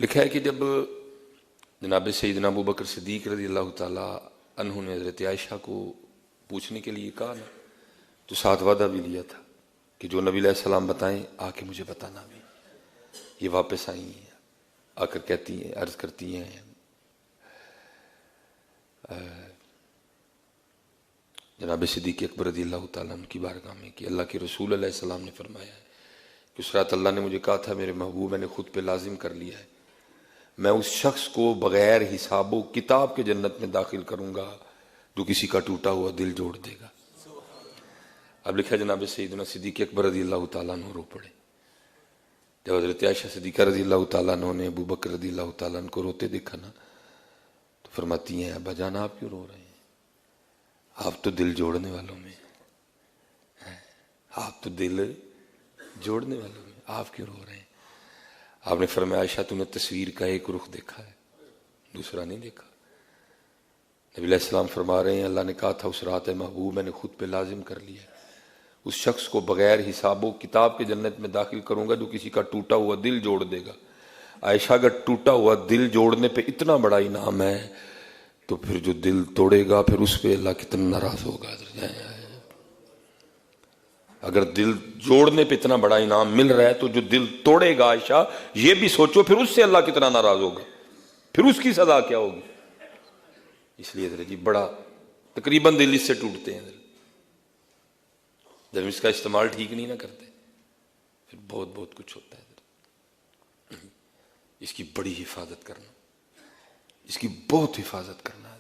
لکھا ہے کہ جب جناب سیدنا ابو بکر صدیق رضی اللہ تعالیٰ عنہ نے حضرت عائشہ کو پوچھنے کے لیے کہا نا، تو ساتھ وعدہ بھی لیا تھا کہ جو نبی علیہ السلام بتائیں آ کے مجھے بتانا بھی۔ یہ واپس آئی ہیں، آ کر کہتی ہیں، عرض کرتی ہیں جناب صدیق اکبر رضی اللہ تعالیٰ عنہ کی بارگاہ میں کہ اللہ کے رسول علیہ السلام نے فرمایا ہے کہ اس رات اللہ نے مجھے کہا تھا میرے محبوب میں نے خود پہ لازم کر لیا ہے، میں اس شخص کو بغیر حساب و کتاب کے جنت میں داخل کروں گا جو کسی کا ٹوٹا ہوا دل جوڑ دے گا۔ اب لکھا جناب سیدنا صدیق اکبر رضی اللہ تعالیٰ عنہ رو پڑے۔ جب حضرت عائشہ صدیقہ رضی اللہ تعالیٰ عنہ نے ابو بکر رضی اللہ تعالیٰ عنہ کو روتے دیکھا نا، تو فرماتی ہیں ابا جان آپ کیوں رو رہے ہیں؟ آپ تو دل جوڑنے والوں میں ہیں، آپ تو دل جوڑنے والوں میں، آپ کیوں رو رہے ہیں؟ آپ نے فرمایا عائشہ تو نے تصویر کا ایک رخ دیکھا ہے، دوسرا نہیں دیکھا۔ نبی علیہ السلام فرما رہے ہیں اللہ نے کہا تھا اس رات ہے محبوب میں نے خود پہ لازم کر لیا ہے، اس شخص کو بغیر حساب و کتاب کے جنت میں داخل کروں گا جو کسی کا ٹوٹا ہوا دل جوڑ دے گا۔ عائشہ اگر ٹوٹا ہوا دل جوڑنے پہ اتنا بڑا انعام ہے تو پھر جو دل توڑے گا پھر اس پہ اللہ کتنا ناراض ہوگا۔ اگر دل جوڑنے پہ اتنا بڑا انعام مل رہا ہے تو جو دل توڑے گا عائشہ یہ بھی سوچو پھر اس سے اللہ کتنا ناراض ہوگا، پھر اس کی سزا کیا ہوگی۔ اس لیے جی بڑا تقریباً دل اس سے ٹوٹتے ہیں، جب اس کا استعمال ٹھیک نہیں نہ کرتے پھر بہت بہت کچھ ہوتا ہے۔ اس کی بڑی حفاظت کرنا، اس کی بہت حفاظت کرنا ہے۔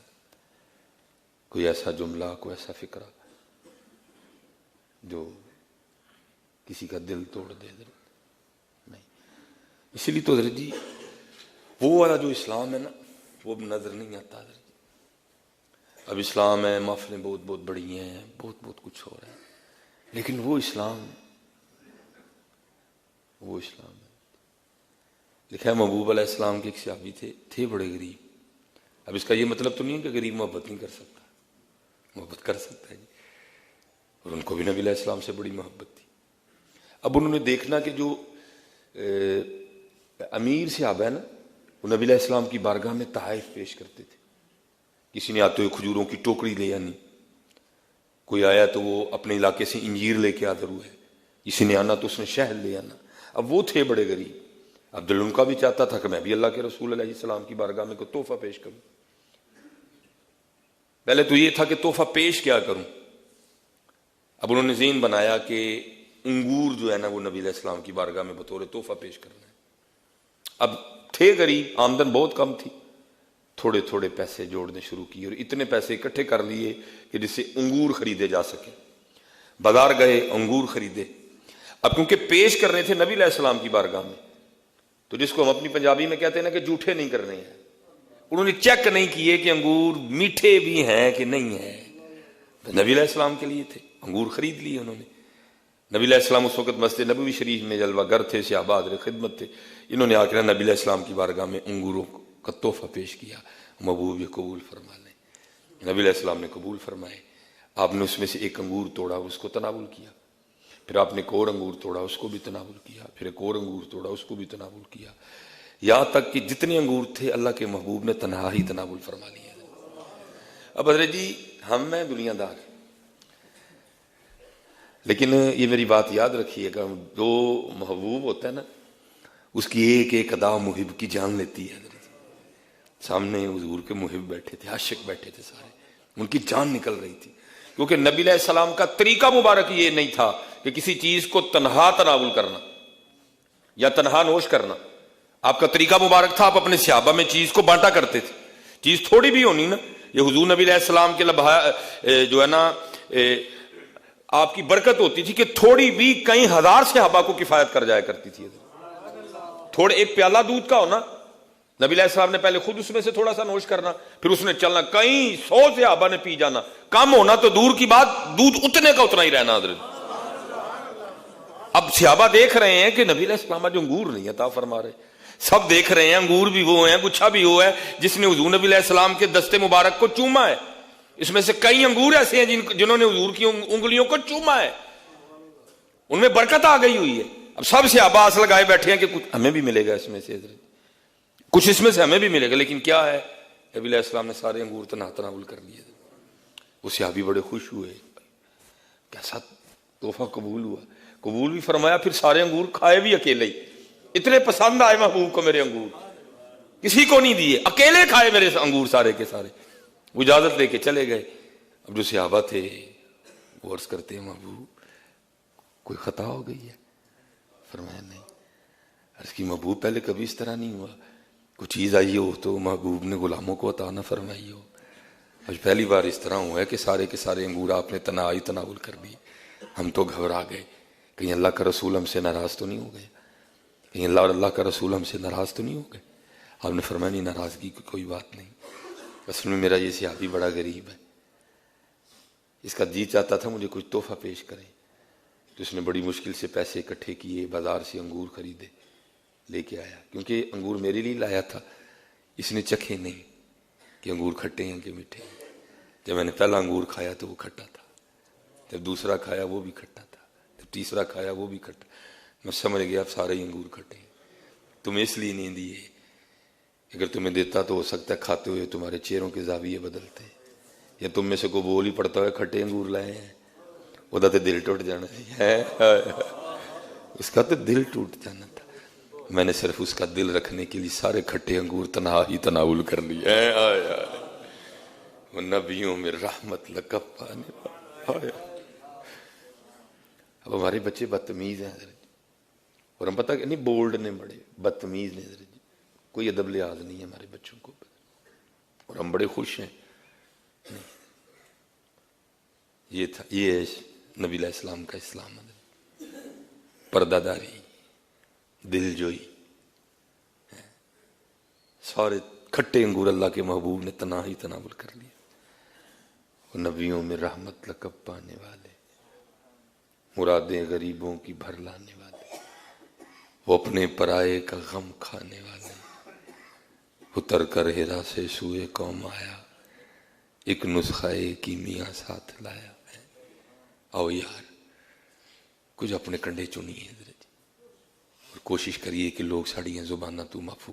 کوئی ایسا جملہ، کوئی ایسا فکرہ جو کسی کا دل توڑ دے نہیں۔ اسی لیے تو حضرت جی وہ والا جو اسلام ہے نا وہ اب نظر نہیں آتا حضرت۔ اب اسلام ہے، محفلیں بہت بہت بڑی ہیں، بہت بہت کچھ ہو رہا ہے، لیکن وہ اسلام ہے۔ لکھا ہے محبوب علیہ السلام کے ایک صحابی تھے بڑے غریب۔ اب اس کا یہ مطلب تو نہیں ہے کہ غریب محبت نہیں کر سکتا، محبت کر سکتا ہے جی، اور ان کو بھی نبی علیہ السلام سے بڑی محبت تھی۔ اب انہوں نے دیکھنا کہ جو امیر صحابہ ہے نا وہ نبی علیہ السلام کی بارگاہ میں تحائف پیش کرتے تھے۔ کسی نے آتے ہوئے کھجوروں کی ٹوکری لے آنی، کوئی آیا تو وہ اپنے علاقے سے انجیر لے کے حاضر ہوا ہے، کسی نے آنا تو اس نے شہد لے آنا۔ اب وہ تھے بڑے غریب، اب دل ان کا بھی چاہتا تھا کہ میں بھی اللہ کے رسول علیہ السلام کی بارگاہ میں کوئی تحفہ پیش کروں۔ پہلے تو یہ تھا کہ تحفہ پیش کیا کروں، اب انہوں نے ذہن بنایا کہ انگور جو ہے نا وہ نبی علیہ السلام کی بارگاہ میں بطور تحفہ پیش کرنا ہے۔ اب تھے غریب، آمدن بہت کم تھی، تھوڑے تھوڑے پیسے جوڑنے شروع کیے اور اتنے پیسے اکٹھے کر لیے کہ جس سے انگور خریدے جا سکے۔ بازار گئے، انگور خریدے۔ اب کیونکہ پیش کر رہے تھے نبی علیہ السلام کی بارگاہ میں، تو جس کو ہم اپنی پنجابی میں کہتے ہیں نا کہ جھوٹے نہیں کرنے ہیں، انہوں نے چیک نہیں کیے کہ انگور میٹھے بھی ہیں کہ نہیں ہیں، نبی علیہ السلام کے لیے تھے، انگور خرید لیے انہوں نے۔ نبی علیہ السلام اس وقت مسجد نبوی شریف میں جلوہ گر تھے، صحابہ حاضر خدمت تھے، انہوں نے آ کر نبی علیہ السلام کی بارگاہ میں انگوروں کا تحفہ پیش کیا، محبوب یہ قبول فرما لیں۔ نبی علیہ السلام نے قبول فرمائے۔ آپ نے اس میں سے ایک انگور توڑا، اس کو تناول کیا، پھر آپ نے ایک اور انگور توڑا، اس کو بھی تناول کیا، پھر ایک اور انگور توڑا، اس کو بھی تناول کیا، یہاں تک کہ جتنے انگور تھے اللہ کے محبوب نے تنہا ہی تناول فرما لیا۔ اب حضرت جی ہم ہیں دنیا دار، لیکن یہ میری بات یاد رکھیے کہ جو محبوب ہوتا ہے نا اس کی ایک ایک ادا محب کی جان لیتی ہے۔ سامنے حضور کے محب بیٹھے تھے، عاشق بیٹھے تھے، سارے ان کی جان نکل رہی تھی، کیونکہ نبی علیہ السلام کا طریقہ مبارک یہ نہیں تھا کہ کسی چیز کو تنہا تناول کرنا یا تنہا نوش کرنا۔ آپ کا طریقہ مبارک تھا، آپ اپنے صحابہ میں چیز کو بانٹا کرتے تھے، چیز تھوڑی بھی ہونی نا، یہ حضور نبی علیہ السلام کے جو ہے نا آپ کی برکت ہوتی تھی کہ تھوڑی بھی کئی ہزار صحابہ کو کفایت کر جایا کرتی تھی۔ تھوڑے ایک پیالہ دودھ کا ہونا، نبی علیہ السلام نے پہلے خود اس میں سے تھوڑا سا نوش کرنا، پھر اس نے چلنا، کئی 100 صحابہ نے پی جانا، کم ہونا تو دور کی بات، دودھ اتنے کا اتنا ہی رہنا حضرت۔ اب صحابہ دیکھ رہے ہیں کہ نبی علیہ السلام جو انگور نہیں عطا فرما رہے، سب دیکھ رہے ہیں انگور بھی وہ ہیں، گچھا بھی وہ ہے جس نے حضور نبی علیہ السلام کے دستے مبارک کو چوما ہے، اس میں سے کئی انگور ایسے ہیں جنہوں نے حضور کی انگلیوں کو چوما ہے، ان میں برکت آ گئی ہوئی ہے۔ اب سب صحابہ آس لگائے بیٹھے ہیں کہ کچھ ہمیں بھی ملے گا اس میں سے حضرت۔ کچھ اس میں سے ہمیں بھی ملے گا، لیکن کیا ہے، نبی علیہ السلام نے سارے انگور تناول کر لیے. وہ صحابی بڑے خوش ہوئے، کیسا تحفہ قبول ہوا. قبول بھی فرمایا، پھر سارے انگور کھائے بھی اکیلے ہی. اتنے پسند آئے محبوب کو میرے انگور، کسی کو نہیں دیے، اکیلے کھائے میرے انگور سارے کے سارے. وہ اجازت لے کے چلے گئے. اب جو صحابہ تھے وہ عرض کرتے ہیں محبوب کوئی خطا ہو گئی ہے؟ فرمایا نہیں. عرض کی محبوب پہلے کبھی اس طرح نہیں ہوا، کوئی چیز آئی ہو تو محبوب نے غلاموں کو عطا نہ فرمائی ہو، آج پہلی بار اس طرح ہوا ہے کہ سارے کے سارے انگور آپ نے تناول کر دیے. ہم تو گھبرا گئے، کہیں اللہ کا رسول ہم سے ناراض تو نہیں ہو گئے، کہیں اللہ کا رسول ہم سے ناراض تو نہیں ہو گئے. آپ نے فرمایا نہیں، ناراضگی کی کوئی بات نہیں، اصل میں میرا یہ صحابی بڑا غریب ہے، اس کا جی چاہتا تھا مجھے کچھ تحفہ پیش کرے. تو اس نے بڑی مشکل سے پیسے اکٹھے کیے، بازار سے انگور خریدے، لے کے آیا. کیونکہ انگور میرے لیے لایا تھا، اس نے چکھے نہیں کہ انگور کھٹے ہیں کہ میٹھے ہیں. جب میں نے پہلا انگور کھایا تو وہ کھٹا تھا، جب دوسرا کھایا وہ بھی کھٹا تھا، جب تیسرا کھایا وہ بھی کھٹا. میں سمجھ گیا اب سارے ہی انگور کھٹے ہیں. تمہیں اس لیے نہیں دیے، اگر تمہیں دیتا تو ہو سکتا ہے کھاتے ہوئے تمہارے چہروں کے زاویے بدلتے، یا تم میں سے کوئی بول ہی پڑتا ہے کھٹے انگور لائے ہیں، وہ تو دل ٹوٹ جانا ہے، اس کا تو دل ٹوٹ جانا تھا. میں نے صرف اس کا دل رکھنے کے لیے سارے کھٹے انگور تناول کر لیے. وہ نبیوں میں رحمت لقب پانے والا. اب ہمارے بچے بدتمیز ہیں اور ہم پتہ کہ نہیں بولڈ نے بڑے بدتمیز نے، کوئی ادب لحاظ نہیں ہے ہمارے بچوں کو، اور ہم بڑے خوش ہیں. یہ تھا، یہ ہے نبی علیہ السلام کا اسلام، پردہ داری، دل جوئی. سارے کھٹے انگور اللہ کے محبوب نے تناول کر لیے. وہ نبیوں میں رحمت لقب پانے والے، مرادیں غریبوں کی بھر لانے والے، وہ اپنے پرائے کا غم کھانے والے. اتر کر ہیرا سے سوئے قوم آیا، ایک نسخہ کیمیا ساتھ لایا. آؤ یار کچھ اپنے کنڈے چنیے اور کوشش کریے کہ لوگ ساڑیاں زبانہ تو محفوظ